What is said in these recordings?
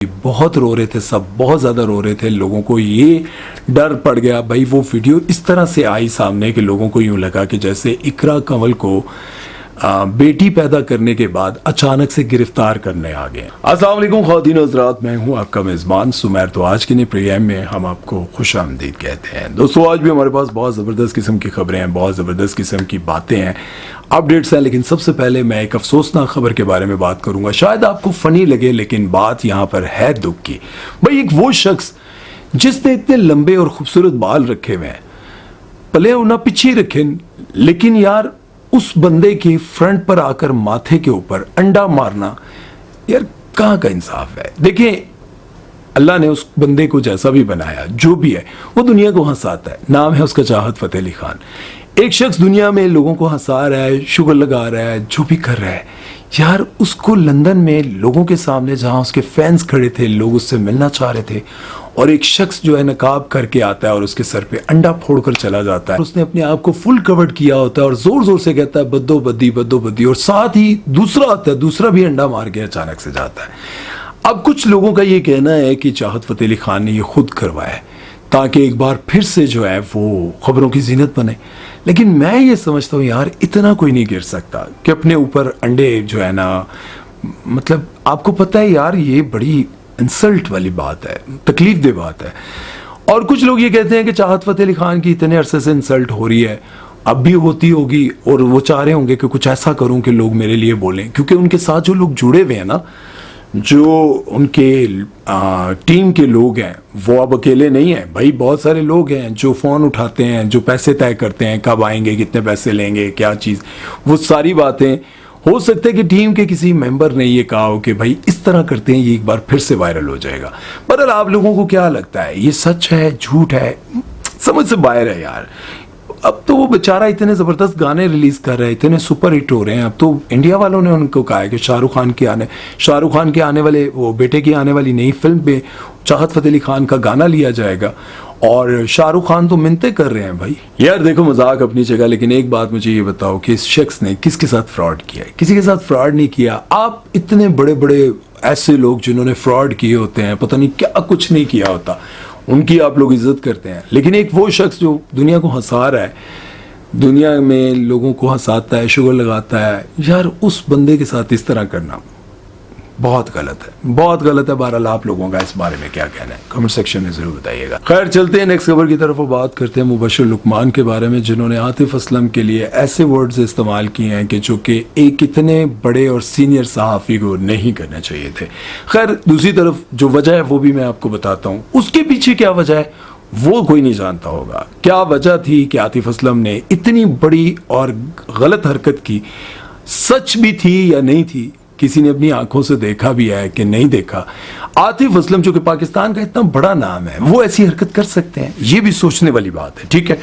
बहुत रो रहे थे, सब बहुत ज़्यादा रो रहे थे। लोगों को ये डर पड़ गया भाई, वो वीडियो इस तरह से आई सामने कि लोगों को यूं लगा कि जैसे इकरा कंवल को बेटी पैदा करने के बाद अचानक से गिरफ्तार करने आ गए। अस्सलाम वालेकुम ख़वातीन हज़रात, मैं हूं आपका मेज़बान सुमैर। तो आज के नए प्रोग्राम में हम आपको खुशामदीद कहते हैं। दोस्तों, आज भी हमारे पास बहुत ज़बरदस्त किस्म की खबरें हैं, बहुत ज़बरदस्त किस्म की बातें हैं, अपडेट्स हैं। लेकिन सबसे पहले मैं एक अफसोसनाक खबर के बारे में बात करूंगा। शायद आपको फ़नी लगे, लेकिन बात यहाँ पर है दुख की। भाई, एक वो शख्स जिसने इतने लंबे और खूबसूरत बाल रखे हुए हैं, भले उन्हें पीछे रखे, लेकिन यार उस बंदे की फ्रंट पर आकर माथे के ऊपर अंडा मारना, यार कहाँ का इंसाफ है। देखिए, अल्लाह ने उस बंदे को जैसा भी बनाया, जो भी है, वो दुनिया को हंसाता है। नाम है उसका चाहत फ़तेह अली खान। एक शख्स दुनिया में लोगों को हंसा रहा है, शुगर लगा रहा है, जो भी कर रहा है। यार उसको लंदन में लोगों के सामने, जहां उसके फैंस खड़े थे, लोग उससे मिलना चाह रहे थे, और एक शख्स जो है नकाब करके आता है और उसके सर पे अंडा फोड़कर चला जाता है। उसने अपने आप को फुल कवर्ड किया होता है और जोर जोर से कहता है बद्दो बद्दी बद्दो बद्दी, और साथ ही दूसरा आता है, दूसरा भी अंडा मार के अचानक से जाता है। अब कुछ लोगों का ये कहना है कि चाहत फ़तेह अली खान ने ये खुद करवाया है ताकि एक बार फिर से जो है वो खबरों की जीनत बने। लेकिन मैं ये समझता हूँ यार, इतना कोई नहीं गिर सकता कि अपने ऊपर अंडे जो है ना, मतलब आपको पता है यार, ये बड़ी इंसल्ट वाली बात है, तकलीफ दे बात है। और कुछ लोग ये कहते हैं कि चाहत फ़तेह अली खान की इतने अरसे से इंसल्ट हो रही है, अब भी होती होगी, और वो चाह रहे होंगे कि कुछ ऐसा करूं कि लोग मेरे लिए बोलें। क्योंकि उनके साथ जो लोग जुड़े हुए हैं ना, जो उनके टीम के लोग हैं, वो अब अकेले नहीं हैं भाई। बहुत सारे लोग हैं जो फ़ोन उठाते हैं, जो पैसे तय करते हैं, कब आएंगे, कितने पैसे लेंगे, क्या चीज़, वो सारी बातें। हो सकता है कि टीम के किसी मेंबर ने ये कहा हो कि भाई इस तरह करते हैं, ये एक बार फिर से वायरल हो जाएगा। पर आप लोगों को क्या लगता है, ये सच है, झूठ है? समझ से बाहर है यार। अब तो वो बेचारा इतने ज़बरदस्त गाने रिलीज़ कर रहे हैं, इतने सुपर हिट हो रहे हैं। अब तो इंडिया वालों ने उनको कहा है कि शाहरुख खान के आने वाले, वो बेटे की आने वाली नई फिल्म पे चाहत फ़तेह अली खान का गाना लिया जाएगा। और शाहरुख खान तो मिन्नतें कर रहे हैं भाई। यार देखो, मजाक अपनी जगह, लेकिन एक बात मुझे ये बताओ कि इस शख्स ने किसके साथ फ्रॉड किया है? किसी के साथ फ्रॉड नहीं किया। आप इतने बड़े बड़े ऐसे लोग जिन्होंने फ्रॉड किए होते हैं, पता नहीं क्या कुछ नहीं किया होता, उनकी आप लोग इज्जत करते हैं। लेकिन एक वो शख्स जो दुनिया को हंसा रहा है, दुनिया में लोगों को हंसाता है, शुगर लगाता है, यार उस बंदे के साथ इस तरह करना बहुत गलत है, बहुत गलत है। बहरहाल आप लोगों का इस बारे में क्या कहना है, कमेंट सेक्शन में जरूर बताइएगा। खैर, चलते हैं नेक्स्ट खबर की तरफ और बात करते हैं मुबशर लुकमान के बारे में, जिन्होंने आतिफ असलम के लिए ऐसे वर्ड्स इस्तेमाल किए हैं कि जो कि एक इतने बड़े और सीनियर सहाफ़ी को नहीं करने चाहिए थे। खैर, दूसरी तरफ जो वजह है वो भी मैं आपको बताता हूँ। उसके पीछे क्या वजह है वो कोई नहीं जानता होगा। क्या वजह थी कि आतिफ असलम ने इतनी बड़ी और गलत हरकत की, सच भी थी या नहीं थी, किसी ने अपनी आंखों से देखा भी है कि नहीं देखा। आतिफ असलम जो कि पाकिस्तान का इतना बड़ा नाम है, वो ऐसी हरकत कर सकते हैं? ये भी सोचने वाली बात है। ठीक है,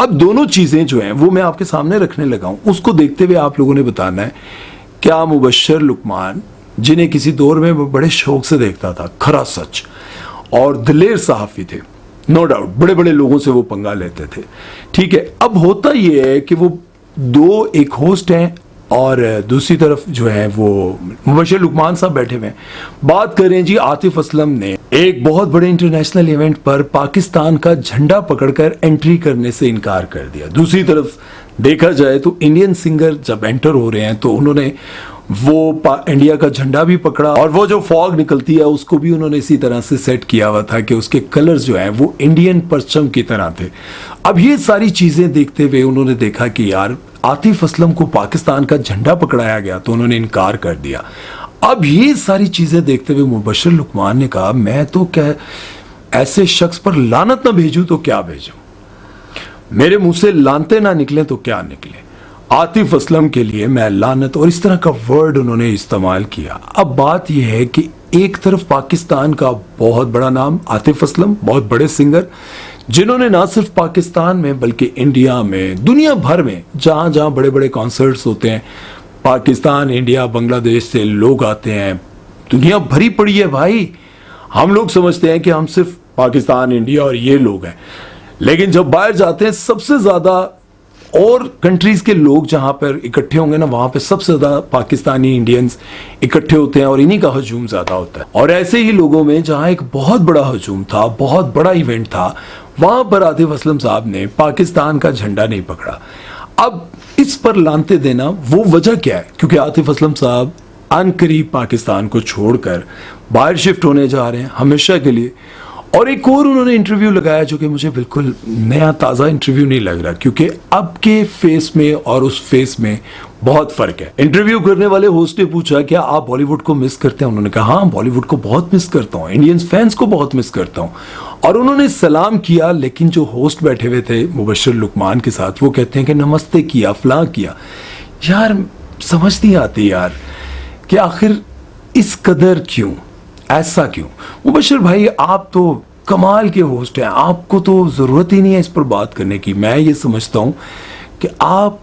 अब दोनों चीजें जो हैं वो मैं आपके सामने रखने लगा हूं। उसको देखते हुए आप लोगों ने बताना है, क्या मुबशर लुकमान, जिन्हें किसी दौर में बड़े शौक से देखता था, खरा सच और दिलेर सहाफी थे, नो डाउट, बड़े बड़े लोगों से वो पंगा लेते थे। ठीक है, अब होता यह है कि वो दो, एक होस्ट हैं और दूसरी तरफ जो है वो मुबशर लुकमान साहब बैठे हुए हैं। बात करें जी, आतिफ असलम ने एक बहुत बड़े इंटरनेशनल इवेंट पर पाकिस्तान का झंडा पकड़कर एंट्री करने से इनकार कर दिया। दूसरी तरफ देखा जाए तो इंडियन सिंगर जब एंटर हो रहे हैं तो उन्होंने वो इंडिया का झंडा भी पकड़ा, और वो जो फॉग निकलती है उसको भी उन्होंने इसी तरह से सेट किया हुआ था कि उसके कलर्स जो है वो इंडियन परचम की तरह थे। अब ये सारी चीजें देखते हुए उन्होंने देखा कि यार आतिफ असलम को पाकिस्तान का झंडा पकड़ाया गया, तो उन्होंने इनकार कर दिया। अब ये सारी चीजें देखते हुए मुबशर लुकमान ने कहा, मैं तो क्या ऐसे शख्स पर लानत ना भेजूं तो क्या भेजूं, मेरे मुंह से लानते ना निकले तो क्या निकले। आतिफ असलम के लिए मैं लानत, और इस तरह का वर्ड उन्होंने इस्तेमाल किया। अब बात यह है कि एक तरफ पाकिस्तान का बहुत बड़ा नाम आतिफ असलम, बहुत बड़े सिंगर, जिन्होंने ना सिर्फ पाकिस्तान में बल्कि इंडिया में, दुनिया भर में जहां जहां बड़े बड़े कॉन्सर्ट्स होते हैं, पाकिस्तान, इंडिया, बांग्लादेश से लोग आते हैं। दुनिया भरी पड़ी है भाई। हम लोग समझते हैं कि हम सिर्फ पाकिस्तान, इंडिया और ये लोग हैं, लेकिन जब बाहर जाते हैं सबसे ज्यादा और कंट्रीज के लोग जहां पर इकट्ठे होंगे ना, वहां पे सबसे ज्यादा पाकिस्तानी इंडियंस इकट्ठे होते हैं और इन्हीं का हजूम ज्यादा होता है। और ऐसे ही लोगों में जहां एक बहुत बड़ा हजूम था, बहुत बड़ा इवेंट था, वहां पर आतिफ असलम साहब ने पाकिस्तान का झंडा नहीं पकड़ा। अब इस पर लानते देना, वो वजह क्या है? क्योंकि आतिफ असलम साहब अनकरीब पाकिस्तान को छोड़कर बाहर शिफ्ट होने जा रहे हैं हमेशा के लिए। और एक और उन्होंने इंटरव्यू लगाया जो कि मुझे बिल्कुल नया ताज़ा इंटरव्यू नहीं लग रहा, क्योंकि अब के फेस में और उस फेस में बहुत फर्क है। इंटरव्यू करने वाले होस्ट ने पूछा क्या आप बॉलीवुड को मिस करते हैं? उन्होंने कहा हाँ, बॉलीवुड को बहुत मिस करता हूँ, इंडियन फैंस को बहुत मिस करता हूँ। और उन्होंने सलाम किया, लेकिन जो होस्ट बैठे हुए थे मुबशर लुकमान के साथ, वो कहते हैं कि नमस्ते किया, फलां किया। यार समझ नहीं आती यार कि आखिर इस कदर क्यों, ऐसा क्यों? मुबशर भाई आप तो कमाल के होस्ट हैं, आपको तो ज़रूरत ही नहीं है इस पर बात करने की। मैं ये समझता हूँ कि आप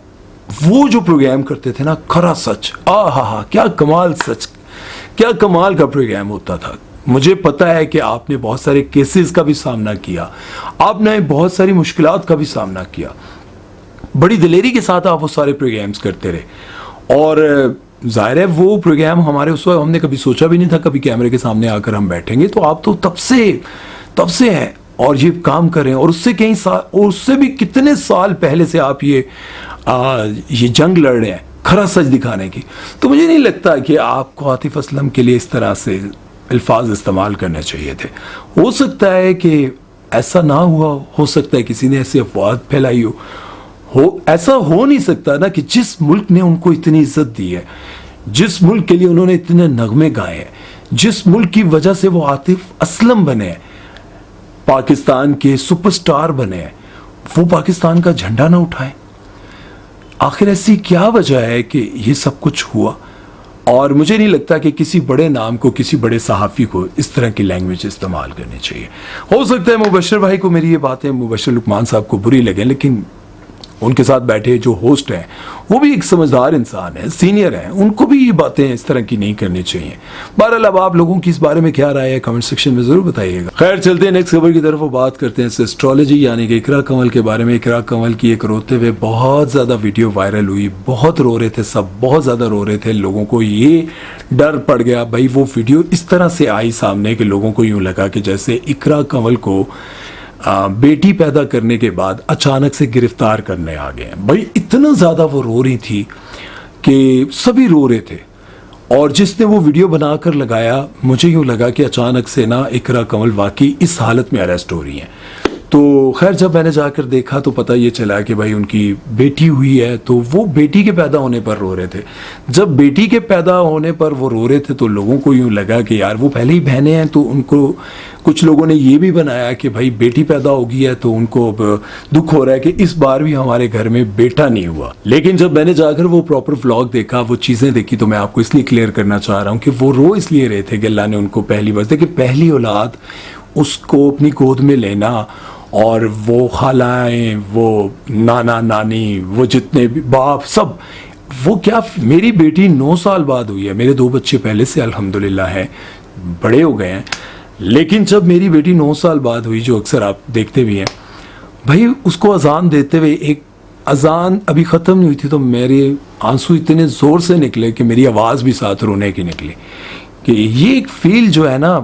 वो जो प्रोग्राम करते थे ना, खरा सच, हा क्या कमाल, सच क्या कमाल का प्रोग्राम होता था। मुझे पता है कि आपने बहुत सारे केसेस का भी सामना किया, आपने बहुत सारी मुश्किलात का भी सामना किया, बड़ी दिलेरी के साथ आप वो सारे प्रोग्राम्स करते रहे। और जाहिर है वो प्रोग्राम हमारे उस वक्त हमने कभी सोचा भी नहीं था कभी कैमरे के सामने आकर हम बैठेंगे। तो आप तो तब से हैं और ये काम कर रहे हैं, और उससे कई साल, और उससे भी कितने साल पहले से आप ये जंग लड़ रहे हैं खरा सच दिखाने की। तो मुझे नहीं लगता कि आपको आतिफ असलम के लिए इस तरह से अल्फाज इस्तेमाल करने चाहिए थे। हो सकता है कि ऐसा ना हुआ, हो सकता है किसी ने ऐसी अफवाह फैलाई हो। ऐसा हो नहीं सकता ना कि जिस मुल्क ने उनको इतनी इज्जत दी है, जिस मुल्क के लिए उन्होंने इतने नगमे गाए हैं, जिस मुल्क की वजह से वो आतिफ असलम बने हैं, पाकिस्तान के सुपरस्टार बने हैं, वो पाकिस्तान का झंडा ना उठाएं। आखिर ऐसी क्या वजह है कि ये सब कुछ हुआ? और मुझे नहीं लगता कि किसी बड़े नाम को, किसी बड़े सहाफ़ी को इस तरह की लैंग्वेज इस्तेमाल करनी चाहिए। हो सकता है मुबशर भाई को मेरी ये बातें, मुबशर लुकमान साहब को बुरी लगे, लेकिन उनके साथ बैठे जो होस्ट हैं वो भी एक समझदार इंसान है, सीनियर हैं, उनको भी ये बातें इस तरह की नहीं करनी चाहिए। बहरहाल अब आप लोगों की इस बारे में क्या राय है कमेंट सेक्शन में ज़रूर बताइएगा। खैर चलते हैं नेक्स्ट खबर की तरफ, वो बात करते हैं एस्ट्रोलॉजी यानी कि इकरा कंवल के बारे में। इकरा कंवल की एक रोते हुए बहुत ज़्यादा वीडियो वायरल हुई, बहुत रो रहे थे सब, बहुत ज़्यादा रो रहे थे। लोगों को ये डर पड़ गया भाई, वो वीडियो इस तरह से आई सामने कि लोगों को यूँ लगा कि जैसे इकरा कंवल को बेटी पैदा करने के बाद अचानक से गिरफ्तार करने आ गए हैं। भाई इतना ज़्यादा वो रो रही थी कि सभी रो रहे थे, और जिसने वो वीडियो बनाकर लगाया, मुझे यूँ लगा कि अचानक से ना इकरा कंवल वाकई इस हालत में अरेस्ट हो रही हैं। तो खैर जब मैंने जाकर देखा तो पता ये चला कि भाई उनकी बेटी हुई है, तो वो बेटी के पैदा होने पर रो रहे थे। जब बेटी के पैदा होने पर वो रो रहे थे तो लोगों को यूँ लगा कि यार वो पहले ही बहनें हैं, तो उनको कुछ लोगों ने ये भी बनाया कि भाई बेटी पैदा होगी है तो उनको अब दुख हो रहा है कि इस बार भी हमारे घर में बेटा नहीं हुआ। लेकिन जब मैंने जाकर वो प्रॉपर व्लॉग देखा, वो चीज़ें देखी, तो मैं आपको इसलिए क्लियर करना चाह रहा हूँ कि वो रो इसलिए रहे थे कि अल्लाह ने उनको पहली बार, देखिए पहली औलाद, उसको अपनी गोद में लेना, और वो खालाएं, वो नाना नानी, वो जितने भी बाप, सब वो क्या, मेरी बेटी 9 साल बाद हुई है। मेरे 2 बच्चे पहले से अल्हम्दुलिल्लाह हैं, बड़े हो गए हैं, लेकिन जब मेरी बेटी 9 साल बाद हुई, जो अक्सर आप देखते भी हैं भाई, उसको अजान देते हुए, एक अजान अभी ख़त्म नहीं हुई थी तो मेरे आंसू इतने ज़ोर से निकले कि मेरी आवाज़ भी साथ रोने की निकली। कि ये एक फील जो है ना,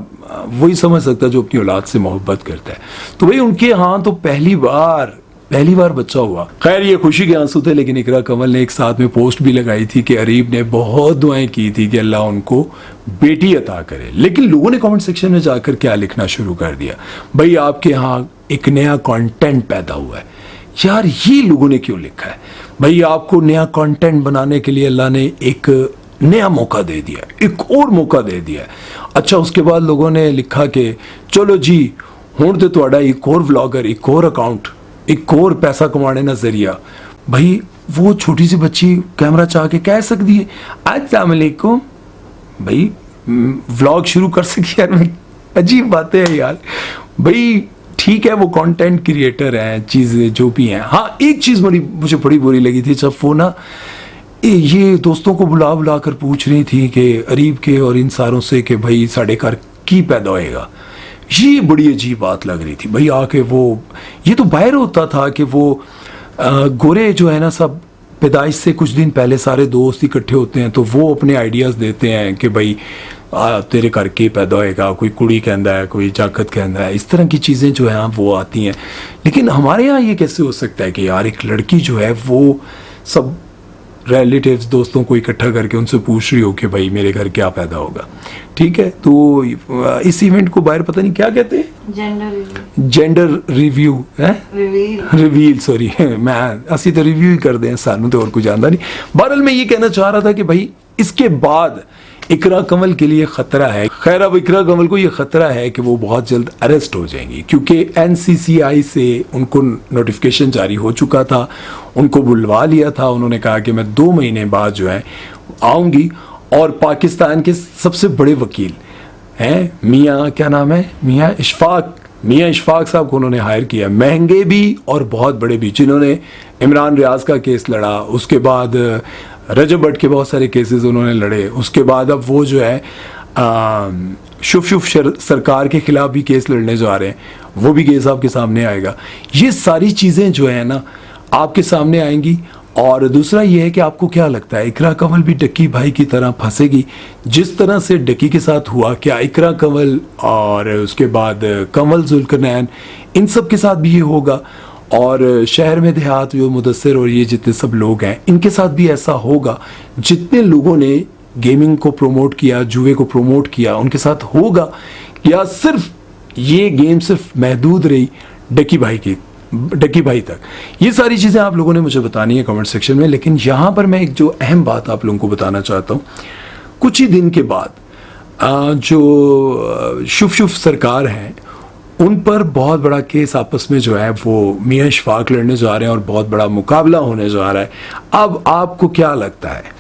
वही समझ सकता है जो अपनी औलाद से मोहब्बत करता है। तो भाई उनके यहाँ तो पहली बार बच्चा हुआ। खैर ये खुशी के आंसू थे, लेकिन इकरा कंवल ने एक साथ में पोस्ट भी लगाई थी कि अरीब ने बहुत दुआएं की थी कि अल्लाह उनको बेटी अता करे। लेकिन लोगों ने कमेंट सेक्शन में जाकर क्या लिखना शुरू कर दिया, भाई आपके यहाँ एक नया कंटेंट पैदा हुआ है। यार ये लोगों ने क्यों लिखा है? भाई आपको नया कंटेंट बनाने के लिए अल्लाह ने एक नया मौका दे दिया, एक और मौका दे दिया। अच्छा उसके बाद लोगों ने लिखा कि चलो जी हुण ते तुहाडा एक और व्लॉगर, एक और अकाउंट, एक और पैसा कमाने का जरिया। भाई वो छोटी सी बच्ची कैमरा चाह के कह सकती है अस्सलाम वालेकुम, भाई व्लॉग शुरू कर सकी। यार अजीब बातें हैं यार। भाई ठीक है वो कंटेंट क्रिएटर हैं, चीज़ें जो भी हैं। हाँ एक चीज़ मुझे बड़ी बुरी लगी थी, जब वो ना ये दोस्तों को बुला कर पूछ रही थी कि अरीब के और इन सारों से कि भाई साढ़े घर की पैदा होएगा। ये बड़ी अजीब बात लग रही थी। भाई आके वो ये तो बाहर होता था कि वो गोरे जो है ना सब पैदाइश से कुछ दिन पहले सारे दोस्त इकट्ठे होते हैं तो वो अपने आइडियाज़ देते हैं कि भाई तेरे करके पैदा होएगा, कोई कुड़ी कहता है, कोई जाकत कहता है, इस तरह की चीज़ें जो हैं वो आती हैं। लेकिन हमारे यहाँ ये कैसे हो सकता है कि यार एक लड़की जो है वो सब रिलेटिव्स दोस्तों को इकट्ठा करके उनसे पूछ रही हो कि भाई मेरे घर क्या पैदा होगा। ठीक है, तो इस इवेंट को बाहर पता नहीं क्या कहते हैं, जेंडर रिव्यू है, रिवील सॉरी मैं असी तो रिव्यू ही कर दें, सानू तो और कुछ जानता नहीं। बहरहाल मैं ये कहना चाह रहा था कि भाई इसके बाद इकरा कंवल के लिए खतरा है। खैर अब इकरा कंवल को ये खतरा है कि वो बहुत जल्द अरेस्ट हो जाएंगी, क्योंकि एनसीसीआई से उनको नोटिफिकेशन जारी हो चुका था, उनको बुलवा लिया था। उन्होंने कहा कि मैं 2 महीने बाद जो है आऊंगी, और पाकिस्तान के सबसे बड़े वकील हैं मियाँ, क्या नाम है, मियाँ इशफाक साहब को उन्होंने हायर किया, महंगे भी और बहुत बड़े भी, जिन्होंने इमरान रियाज का केस लड़ा, उसके बाद रजब भट्ट के बहुत सारे केसेस उन्होंने लड़े, उसके बाद अब वो जो है शुभ सरकार के खिलाफ भी केस लड़ने जा रहे हैं, वो भी केस आपके सामने आएगा। ये सारी चीज़ें जो है ना आपके सामने आएंगी। और दूसरा ये है कि आपको क्या लगता है इकरा कंवल भी डक्की भाई की तरह फंसेगी जिस तरह से डक्की के साथ हुआ? क्या इकरा कंवल और उसके बाद कंवल जुल्करनैन इन सब के साथ भी ये होगा? और शहर में देहात जो मुदस्सिर और ये जितने सब लोग हैं इनके साथ भी ऐसा होगा? जितने लोगों ने गेमिंग को प्रमोट किया, जुए को प्रमोट किया, उनके साथ होगा? या सिर्फ ये गेम सिर्फ महदूद रही डक्की भाई तक? ये सारी चीज़ें आप लोगों ने मुझे बतानी है कमेंट सेक्शन में। लेकिन यहाँ पर मैं एक जो अहम बात आप लोगों को बताना चाहता हूँ, कुछ ही दिन के बाद जो शुभ सरकार है उन पर बहुत बड़ा केस आपस में जो है वो मियाँ इशफाक लड़ने जा रहे हैं और बहुत बड़ा मुकाबला होने जा रहा है। अब आपको क्या लगता है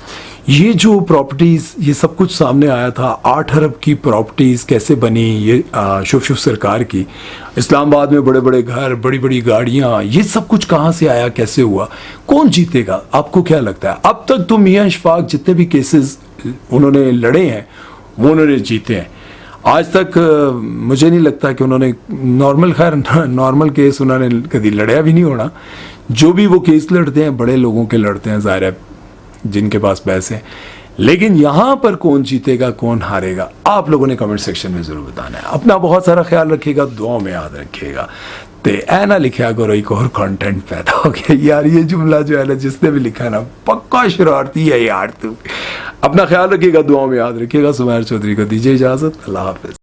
ये जो प्रॉपर्टीज़ ये सब कुछ सामने आया था, 8 अरब की प्रॉपर्टीज़ कैसे बनी ये शुभ सरकार की, इस्लामाबाद में बड़े बड़े घर, बड़ी बड़ी गाड़ियाँ, ये सब कुछ कहाँ से आया, कैसे हुआ, कौन जीतेगा? आपको क्या लगता है? अब तक तो मियाँ इशफाक जितने भी केसेस उन्होंने लड़े हैं वो उन्होंने जीते हैं। आज तक मुझे नहीं लगता कि उन्होंने नॉर्मल केस उन्होंने कभी लड़या भी नहीं होना। जो भी वो केस लड़ते हैं बड़े लोगों के लड़ते हैं, ज़ाहिर है जिनके पास पैसे हैं। लेकिन यहाँ पर कौन जीतेगा कौन हारेगा आप लोगों ने कमेंट सेक्शन में ज़रूर बताना है। अपना बहुत सारा ख्याल रखिएगा, दुआओं में याद रखिएगा। ते ऐ ना लिखा करो एक और कंटेंट पैदा हो गया। यार ये जुमला जो है ना जिसने भी लिखा ना पक्का शरारती है यार तू। अपना ख्याल रखिएगा, दुआओं में याद रखिएगा। सुमैर चौधरी को दीजिए इजाज़त। अल्लाह हाफ़िज़।